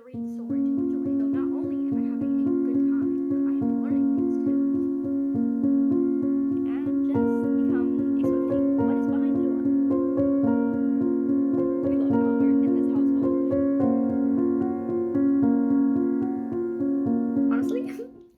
read the story to enjoy it. So not only am I having a good time, but I am learning things too. And just become a Swiftie. What is behind the door? We love Albert in this household. Honestly,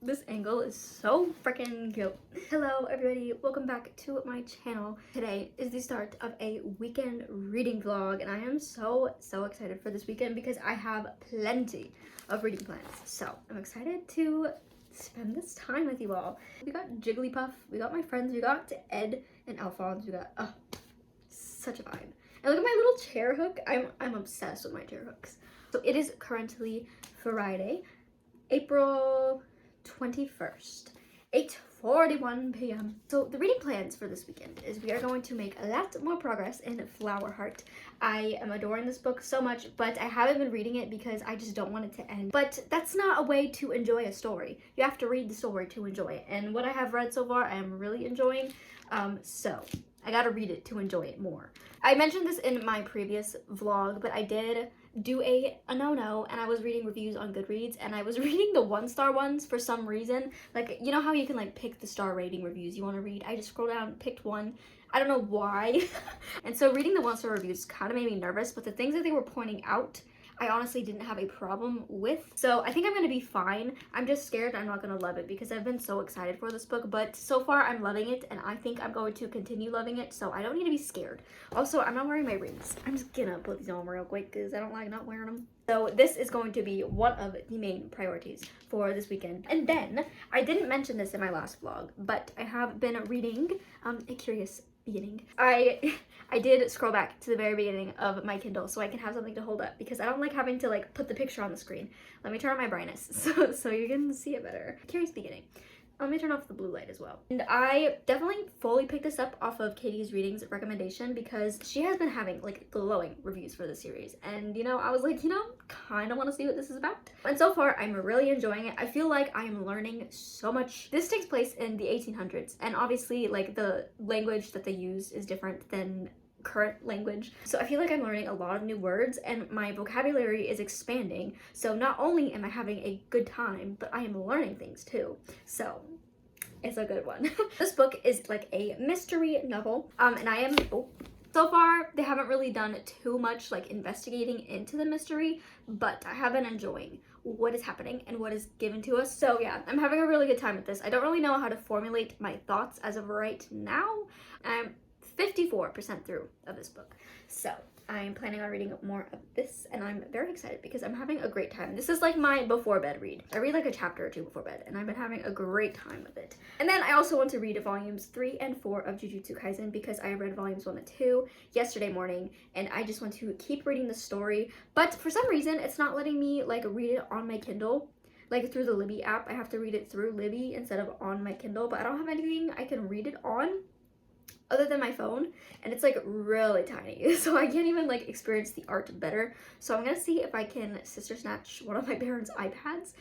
this angle is so freaking cute. Hello everybody, welcome back to my channel. Today is the start of a weekend reading vlog and I am so excited for this weekend because I have plenty of reading plans. So I'm excited to spend this time with you all. We got Jigglypuff, we got my friends, we got Ed and Alphonse, we got such a vibe. And look at my little chair hook. I'm obsessed with my chair hooks. So it is currently Friday, April 21st, 8:41 p.m. So the reading plans for this weekend is we are going to make a lot more progress in Flowerheart. I am adoring this book so much, but I haven't been reading it because I just don't want it to end. But that's not a way to enjoy a story. You have to read the story to enjoy it. And what I have read so far, I am really enjoying. So I gotta read it to enjoy it more. I mentioned this in my previous vlog, but I did do a no-no and I was reading reviews on Goodreads and I was reading the 1-star ones for some reason. Like, you know how you can like pick the star rating reviews you want to read? I just scrolled down, picked one. I don't know why. And so reading the 1-star reviews kind of made me nervous, but the things that they were pointing out, I honestly didn't have a problem with. So I think I'm gonna be fine. I'm just scared I'm not gonna love it because I've been so excited for this book, but so far I'm loving it and I think I'm going to continue loving it, so I don't need to be scared. Also, I'm not wearing my rings. I'm just gonna put these on real quick because I don't like not wearing them. So this is going to be one of the main priorities for this weekend. And then, I didn't mention this in my last vlog, but I have been reading A Curious Beginning. I did scroll back to the very beginning of my Kindle so I can have something to hold up because I don't like having to like put the picture on the screen. Let me turn on my brightness so you can see it better. Curious Beginning. Let me turn off the blue light as well. And I definitely fully picked this up off of Katie's Readings recommendation because she has been having like glowing reviews for the series. And you know, I was like, you know, kind of want to see what this is about. And so far, I'm really enjoying it. I feel like I am learning so much. This takes place in the 1800s. And obviously like the language that they use is different than current language, so I feel like I'm learning a lot of new words and my vocabulary is expanding. So not only am I having a good time, but I am learning things too, so it's a good one. This book is like a mystery novel, and I am so far they haven't really done too much like investigating into the mystery, but I have been enjoying what is happening and what is given to us. So yeah, I'm having a really good time with this. I don't really know how to formulate my thoughts as of right now. I'm 54% through of this book, so I'm planning on reading more of this and I'm very excited because I'm having a great time. This is like my before bed read. I read like a chapter or two before bed and I've been having a great time with it. And then I also want to read volumes 3 and 4 of Jujutsu Kaisen because I read volumes 1 and 2 yesterday morning and I just want to keep reading the story, but for some reason it's not letting me like read it on my Kindle. Like through the Libby app, I have to read it through Libby instead of on my Kindle, but I don't have anything I can read it on other than my phone, and it's like really tiny, so I can't even like experience the art better. So I'm gonna see if I can sister snatch one of my parents' iPads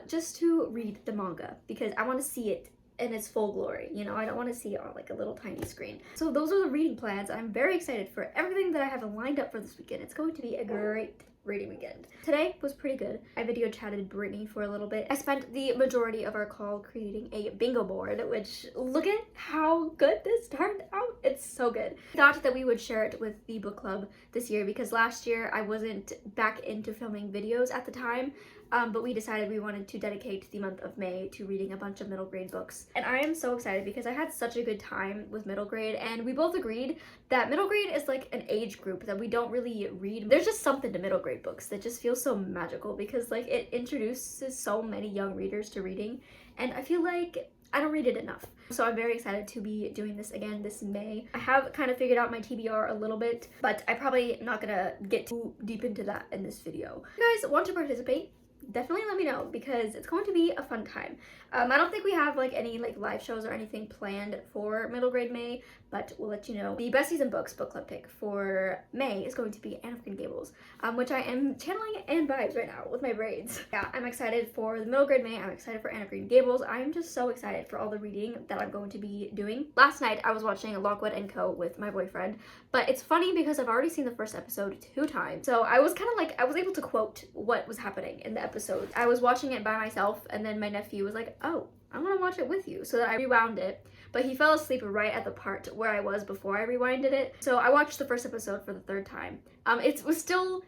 just to read the manga because I want to see it in its full glory, you know. I don't want to see it on like a little tiny screen. So those are the reading plans. I'm very excited for everything that I have lined up for this weekend. It's going to be a great reading weekend. Today was pretty good. I video chatted Brittany for a little bit. I spent the majority of our call creating a bingo board, which look at how good this turned out. It's so good. I thought that we would share it with the book club this year because last year I wasn't back into filming videos at the time. But we decided we wanted to dedicate the month of May to reading a bunch of middle grade books. And I am so excited because I had such a good time with middle grade and we both agreed that middle grade is like an age group that we don't really read. There's just something to middle grade books that just feels so magical because like it introduces so many young readers to reading and I feel like I don't read it enough. So I'm very excited to be doing this again this May. I have kind of figured out my TBR a little bit, but I'm probably not gonna get too deep into that in this video. If you guys want to participate definitely let me know because it's going to be a fun time. I don't think we have like any like live shows or anything planned for middle grade May, but we'll let you know. The Besties and Books book club pick for May is going to be Anne of Green Gables, which I am channeling Anne vibes right now with my braids. Yeah, I'm excited for the middle grade May. I'm excited for Anne of Green Gables. I'm just so excited for all the reading that I'm going to be doing. Last night I was watching Lockwood & Co. with my boyfriend, but it's funny because I've already seen the first episode 2 times. So I was kind of like, I was able to quote what was happening in the episode. I was watching it by myself and then my nephew was like, oh, I want to watch it with you. So that I rewound it, but he fell asleep right at the part where I was before I rewinded it. So I watched the first episode for the 3rd time. It was still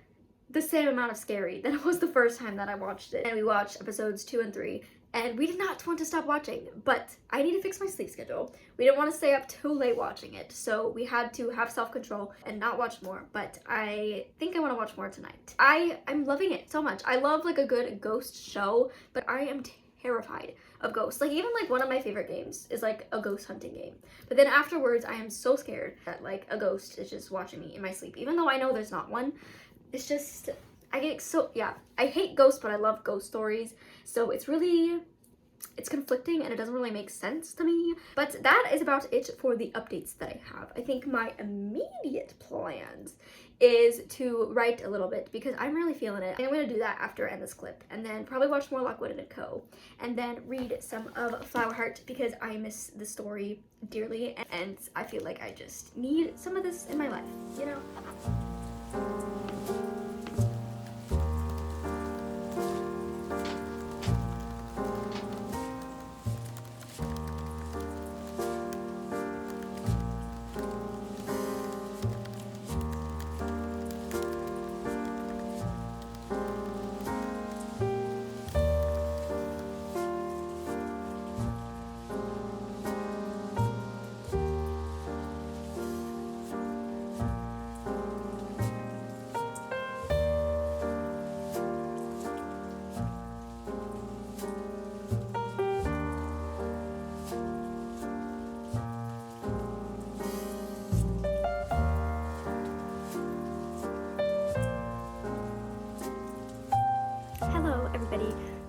the same amount of scary than it was the first time that I watched it. And we watched episodes 2 and 3. And we did not want to stop watching, but I need to fix my sleep schedule. We didn't want to stay up too late watching it, so we had to have self-control and not watch more, but I think I want to watch more tonight. I'm loving it so much. I love like a good ghost show, but I am terrified of ghosts. Like even like one of my favorite games is like a ghost hunting game. But then afterwards, I am so scared that like a ghost is just watching me in my sleep, even though I know there's not one. It's just... I get so, yeah, I hate ghosts, but I love ghost stories. So it's conflicting and it doesn't really make sense to me. But that is about it for the updates that I have. I think my immediate plans is to write a little bit because I'm really feeling it. And I'm going to do that after I end this clip. And then probably watch more Lockwood & Co. And then read some of Flowerheart because I miss the story dearly. And I feel like I just need some of this in my life, you know?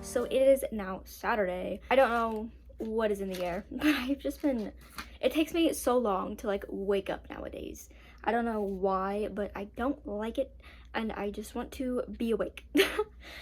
So it is now Saturday. I don't know what is in the air, but I've just been, it takes me so long to like wake up nowadays. I don't know why, but I don't like it and I just want to be awake.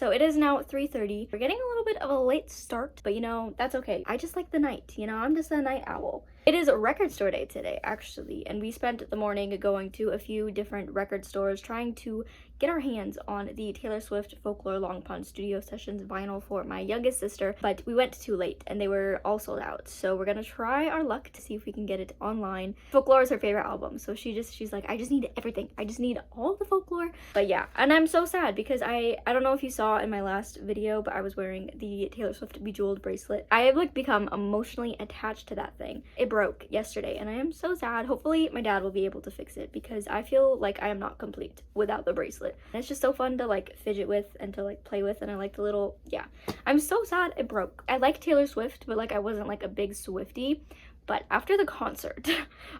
So it is now 3:30. We're getting a little bit of a late start, but you know, that's okay. I just like the night, you know, I'm just a night owl. It is record store day today, actually, and we spent the morning going to a few different record stores trying to get our hands on the Taylor Swift Folklore Long Pond Studio Sessions vinyl for my youngest sister, but we went too late and they were all sold out. So we're gonna try our luck to see if we can get it online. Folklore is her favorite album, so she's like, I just need everything. I just need all the folklore. But yeah, and I'm so sad because I don't know if you saw in my last video, but I was wearing the Taylor Swift Bejeweled bracelet. I have like become emotionally attached to that thing. It broke yesterday and I am so sad. Hopefully my dad will be able to fix it because I feel like I am not complete without the bracelet. And it's just so fun to like fidget with and to like play with, and I like the little, yeah. I'm so sad it broke. I like Taylor Swift, but like I wasn't like a big Swiftie. But after the concert,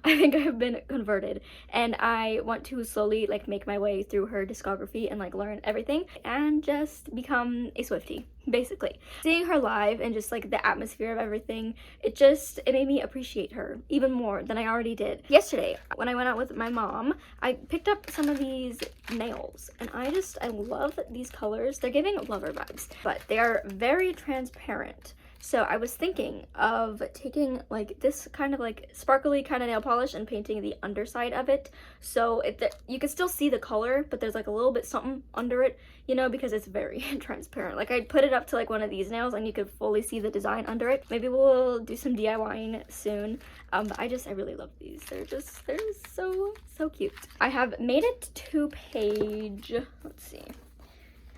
I think I've been converted and I want to slowly like make my way through her discography and like learn everything and just become a Swiftie, basically. Seeing her live and just like the atmosphere of everything, it made me appreciate her even more than I already did. Yesterday, when I went out with my mom, I picked up some of these nails and I love these colors. They're giving lover vibes, but they are very transparent. So I was thinking of taking like this kind of like sparkly kind of nail polish and painting the underside of it. So you can still see the color, but there's like a little bit something under it, you know, because it's very transparent. Like I'd put it up to like one of these nails and you could fully see the design under it. Maybe we'll do some DIYing soon. But I really love these. They're so cute. I have made it to page, let's see.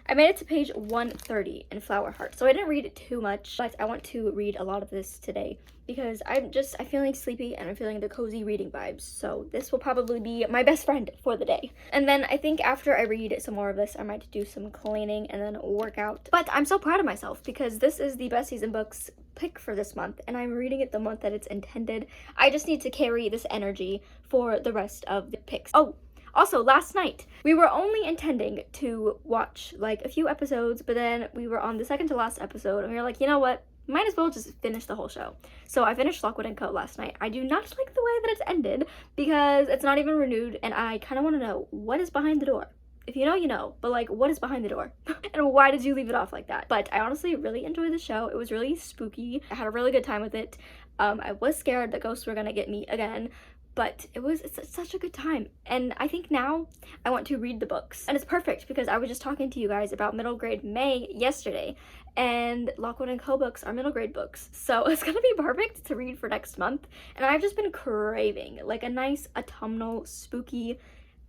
I made it to page 130 in Flowerheart, so I didn't read it too much, but I want to read a lot of this today because I'm feeling sleepy and I'm feeling the cozy reading vibes, so this will probably be my best friend for the day. And then I think after I read some more of this, I might do some cleaning and then work out. But I'm so proud of myself because this is the Besties and Books pick for this month and I'm reading it the month that it's intended. I just need to carry this energy for the rest of the picks. Oh, Also, last night, we were only intending to watch like a few episodes, but then we were on the second to last episode, and we were like, you know what? Might as well just finish the whole show. So I finished Lockwood & Co. last night. I do not like the way that it's ended because it's not even renewed, and I kind of want to know what is behind the door. If you know, you know, but like, what is behind the door? And why did you leave it off like that? But I honestly really enjoyed the show. It was really spooky. I had a really good time with it. I was scared that ghosts were gonna get me again, but it's such a good time. And I think now I want to read the books. And it's perfect because I was just talking to you guys about middle grade May yesterday, and Lockwood & Co. books are middle grade books. So it's gonna be perfect to read for next month. And I've just been craving like a nice autumnal, spooky,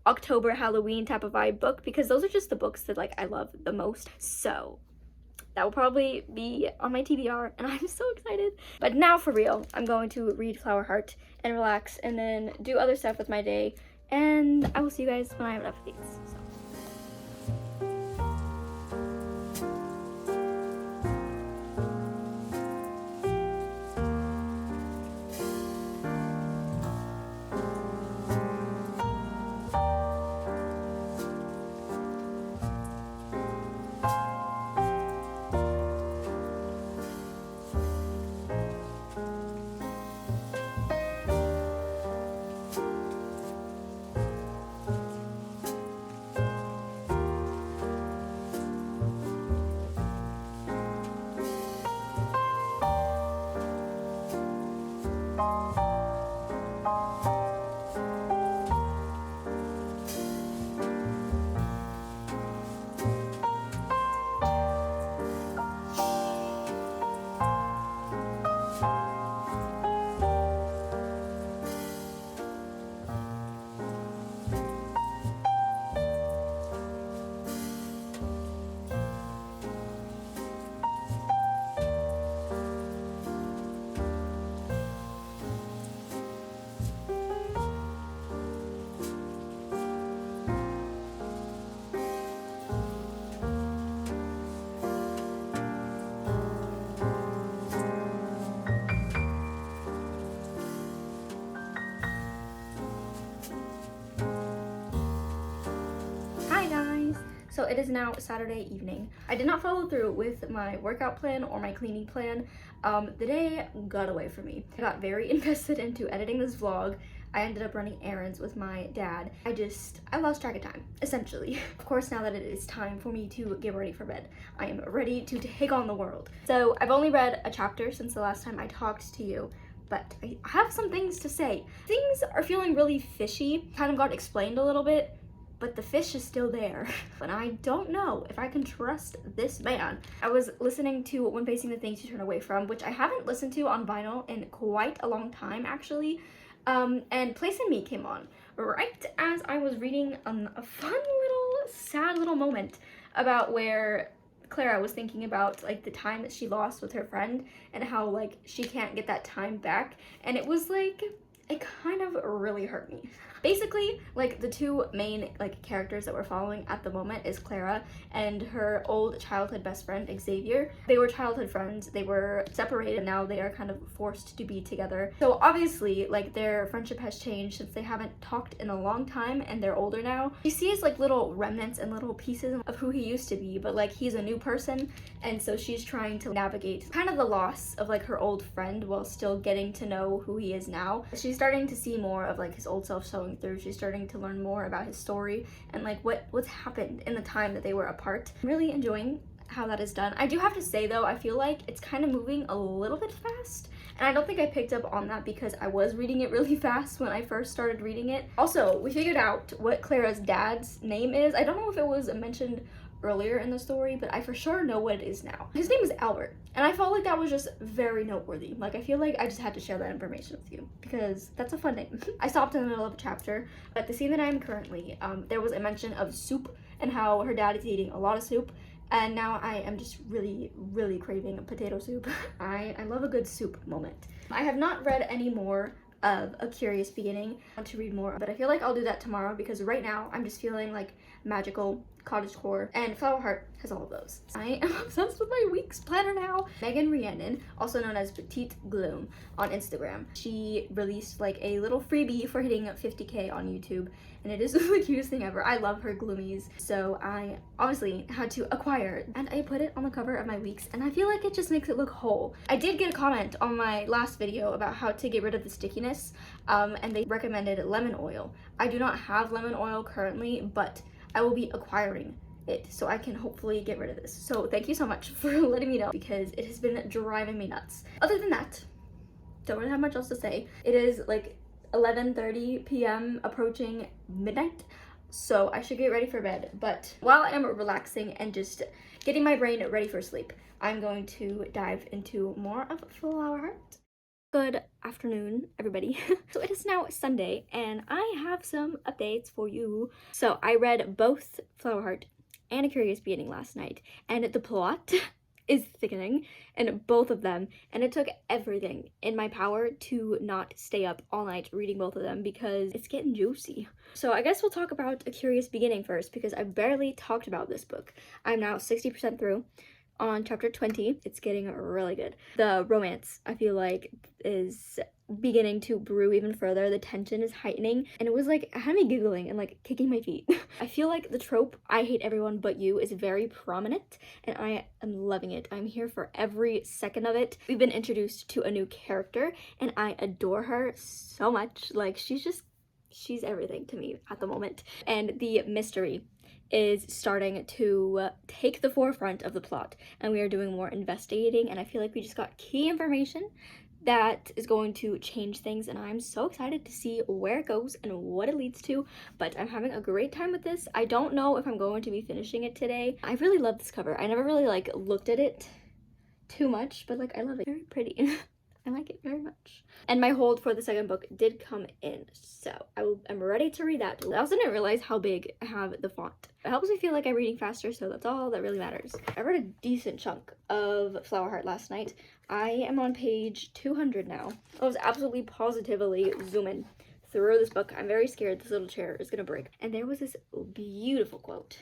October Halloween type of vibe book, because those are just the books that like I love the most. So that will probably be on my TBR, and I'm so excited. But now for real, I'm going to read Flowerheart and relax and then do other stuff with my day, and I will see you guys when I have enough of these. So. So it is now Saturday evening. I did not follow through with my workout plan or my cleaning plan. The day got away from me. I got very invested into editing this vlog. I ended up running errands with my dad. I lost track of time, essentially. Of course, now that it is time for me to get ready for bed, I am ready to take on the world. So I've only read a chapter since the last time I talked to you, but I have some things to say. Things are feeling really fishy, kind of got explained a little bit, but the fish is still there. And I don't know if I can trust this man. I was listening to When Facing the Things You Turn Away From, which I haven't listened to on vinyl in quite a long time, actually. And Place in Me came on right as I was reading a fun little, sad little moment about where Clara was thinking about like the time that she lost with her friend and how like she can't get that time back. And it was like, it kind of really hurt me. Basically, like the two main like characters that we're following at the moment is Clara and her old childhood best friend Xavier. They were childhood friends, they were separated, and now they are kind of forced to be together. So obviously like their friendship has changed since they haven't talked in a long time and they're older now. She sees like little remnants and little pieces of who he used to be, but like he's a new person, and so she's trying to navigate kind of the loss of like her old friend while still getting to know who he is now. She's starting to see more of like his old self showing through. She's starting to learn more about his story and like what's happened in the time that they were apart. I'm really enjoying how that is done. I do have to say though, I feel like it's kind of moving a little bit fast, and I don't think I picked up on that because I was reading it really fast when I first started reading it. Also, we figured out what Clara's dad's name is. I don't know if it was mentioned earlier in the story, but I for sure know what it is now. His name is Albert, and I felt like that was just very noteworthy. Like, I feel like I just had to share that information with you because that's a fun name. I stopped in the middle of a chapter, but the scene that I am currently, there was a mention of soup and how her dad is eating a lot of soup, and now I am just really, really craving potato soup. I love a good soup moment. I have not read any more of A Curious Beginning. I want to read more, but I feel like I'll do that tomorrow because right now I'm just feeling like magical, cottagecore, and Flowerheart has all of those. I am obsessed with my week's planner now. Megan Rhiannon, also known as Petite Gloom on Instagram, she released like a little freebie for hitting 50k on YouTube, and it is the cutest thing ever. I love her gloomies, so I obviously had to acquire it, and I put it on the cover of my weeks, and I feel like it just makes it look whole. I did get a comment on my last video about how to get rid of the stickiness, and they recommended lemon oil. I do not have lemon oil currently, but I will be acquiring it so I can hopefully get rid of this. So thank you so much for letting me know, because it has been driving me nuts. Other than that, don't really have much else to say. It is like 11:30 p.m. approaching midnight, so I should get ready for bed. But while I'm relaxing and just getting my brain ready for sleep, I'm going to dive into more of Flowerheart. Good afternoon, everybody. So it is now Sunday, and I have some updates for you. So I read both Flowerheart and A Curious Beginning last night, and the plot is thickening in both of them, and it took everything in my power to not stay up all night reading both of them because it's getting juicy. So I guess we'll talk about A Curious Beginning first, because I barely talked about this book. I'm now 60% through on chapter 20. It's getting really good. The romance, I feel like, is beginning to brew even further. The tension is heightening, and it was like, it had me giggling and like kicking my feet. I feel like the trope, I hate everyone but you, is very prominent, and I am loving it. I'm here for every second of it. We've been introduced to a new character, and I adore her so much. Like, she's everything to me at the moment. And the mystery is starting to take the forefront of the plot, and we are doing more investigating, and I feel like we just got key information that is going to change things, and I'm so excited to see where it goes and what it leads to. But I'm having a great time with this. I don't know if I'm going to be finishing it today. I really love this cover. I never really like looked at it too much, but like I love it. Very pretty. I like it very much. And my hold for the second book did come in, so I'm ready to read that. I also didn't realize how big I have the font. It helps me feel like I'm reading faster, so that's all that really matters. I read a decent chunk of Flowerheart last night. I am on page 200 now. I was absolutely positively zooming through this book. I'm very scared this little chair is gonna break. And there was this beautiful quote.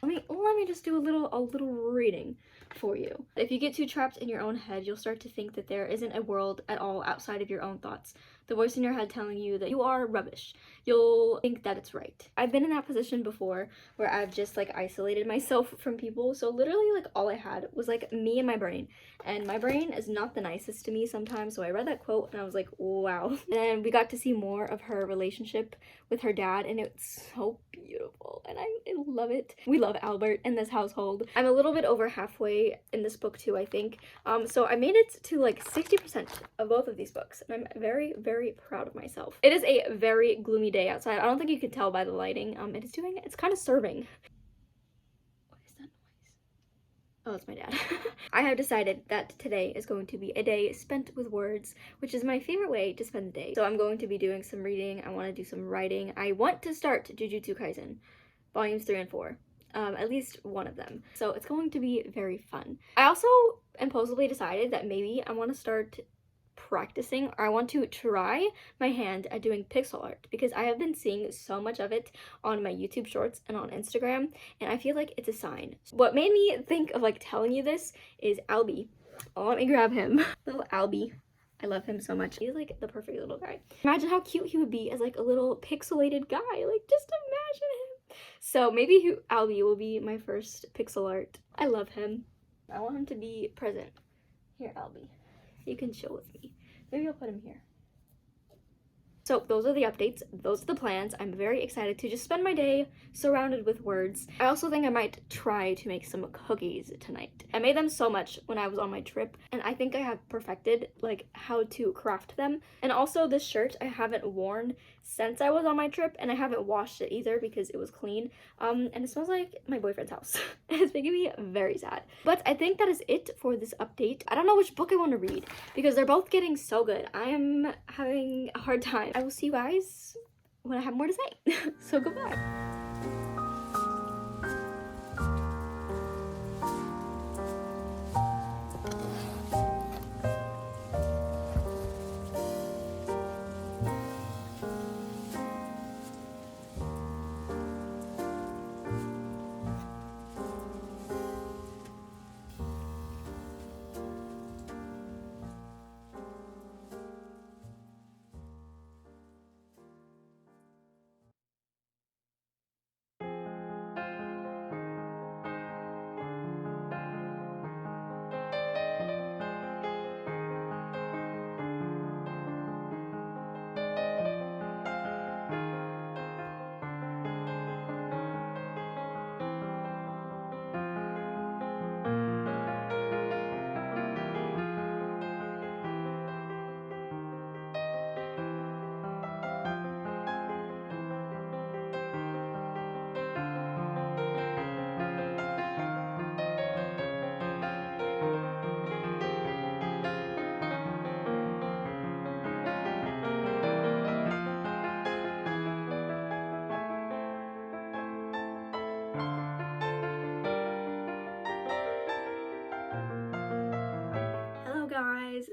Let me just do a little reading for you. If you get too trapped in your own head, you'll start to think that there isn't a world at all outside of your own thoughts. The voice in your head telling you that you are rubbish. You'll think that it's right. I've been in that position before where I've just like isolated myself from people. So literally like all I had was like me and my brain. And my brain is not the nicest to me sometimes. So I read that quote and I was like, wow. And we got to see more of her relationship with her dad, and it's so beautiful. And I love it. We love Albert in this household. I'm a little bit over halfway in this book too, I think. So I made it to like 60% of both of these books, and I'm very, very proud of myself. It is a very gloomy day outside. I don't think you can tell by the lighting. It's kind of serving. What is that noise? Oh, it's my dad. I have decided that today is going to be a day spent with words, which is my favorite way to spend the day. So I'm going to be doing some reading. I want to do some writing. I want to start Jujutsu Kaisen, volumes 3 and 4. At least one of them. So it's going to be very fun. I also impulsively decided that maybe I want to start practicing, or I want to try my hand at doing pixel art, because I have been seeing so much of it on my YouTube shorts and on Instagram, and I feel like it's a sign. What made me think of like telling you this is Albie. Oh, let me grab him. Little Albie. I love him so much. He's like the perfect little guy. Imagine how cute he would be as like a little pixelated guy. Like, just imagine him. So maybe Albie will be my first pixel art. I love him. I want him to be present. Here, Albie. You can chill with me. Maybe I'll put him here. So those are the updates, those are the plans. I'm very excited to just spend my day surrounded with words. I also think I might try to make some cookies tonight. I made them so much when I was on my trip, and I think I have perfected like how to craft them. And also this shirt I haven't worn since I was on my trip, and I haven't washed it either because it was clean. And it smells like my boyfriend's house. It's making me very sad. But I think that is it for this update. I don't know which book I want to read because they're both getting so good. I am having a hard time. I will see you guys when I have more to say. So goodbye.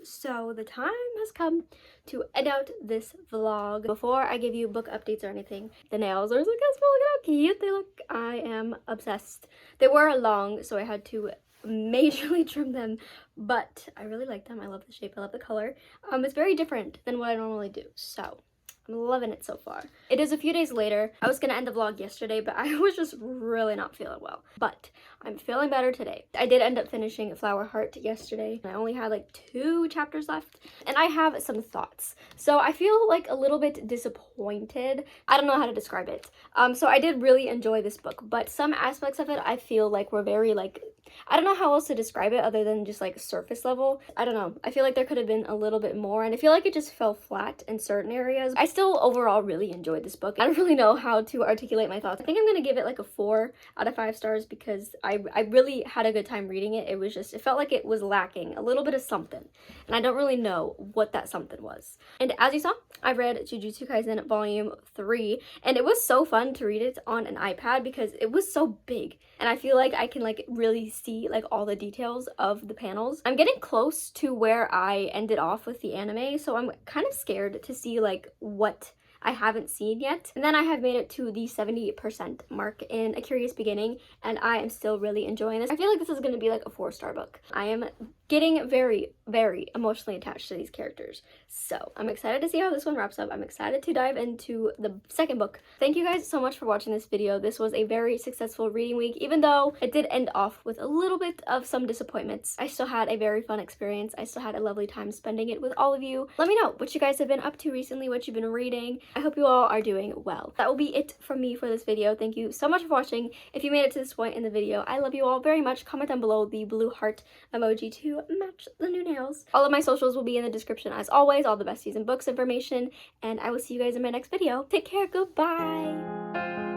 so the time has come to end out this vlog. Before I give you book updates or anything, the nails are, look how cute they look. I am obsessed. They were long, so I had to majorly trim them, but I really like them. I love the shape, I love the color. It's very different than what I normally do, so I'm loving it so far. It is a few days later. I was gonna end the vlog yesterday, but I was just really not feeling well. But I'm feeling better today. I did end up finishing Flowerheart yesterday. I only had like 2 chapters left, and I have some thoughts. So I feel like a little bit disappointed. I don't know how to describe it. So I did really enjoy this book, but some aspects of it I feel like were very like, I don't know how else to describe it other than just like surface level. I don't know. I feel like there could have been a little bit more, and I feel like it just fell flat in certain areas. I still overall really enjoyed this book. I don't really know how to articulate my thoughts. I think I'm gonna give it like a 4 out of 5 stars because I really had a good time reading it. It was just, it felt like it was lacking a little bit of something, and I don't really know what that something was. And as you saw, I read Jujutsu Kaisen Volume 3, and it was so fun to read it on an iPad because it was so big, and I feel like I can like really see like all the details of the panels. I'm getting close to where I ended off with the anime, so I'm kind of scared to see like what I haven't seen yet. And then I have made it to the 70% mark in A Curious Beginning, and I am still really enjoying this. I feel like this is going to be like a 4-star book. I am getting very, very emotionally attached to these characters. So I'm excited to see how this one wraps up. I'm excited to dive into the second book. Thank you guys so much for watching this video. This was a very successful reading week, even though it did end off with a little bit of some disappointments. I still had a very fun experience. I still had a lovely time spending it with all of you. Let me know what you guys have been up to recently, what you've been reading. I hope you all are doing well. That will be it from me for this video. Thank you so much for watching. If you made it to this point in the video, I love you all very much. Comment down below the blue heart emoji to match the new nails. All of my socials will be in the description as always, all the besties and books information, and I will see you guys in my next video. Take care, goodbye!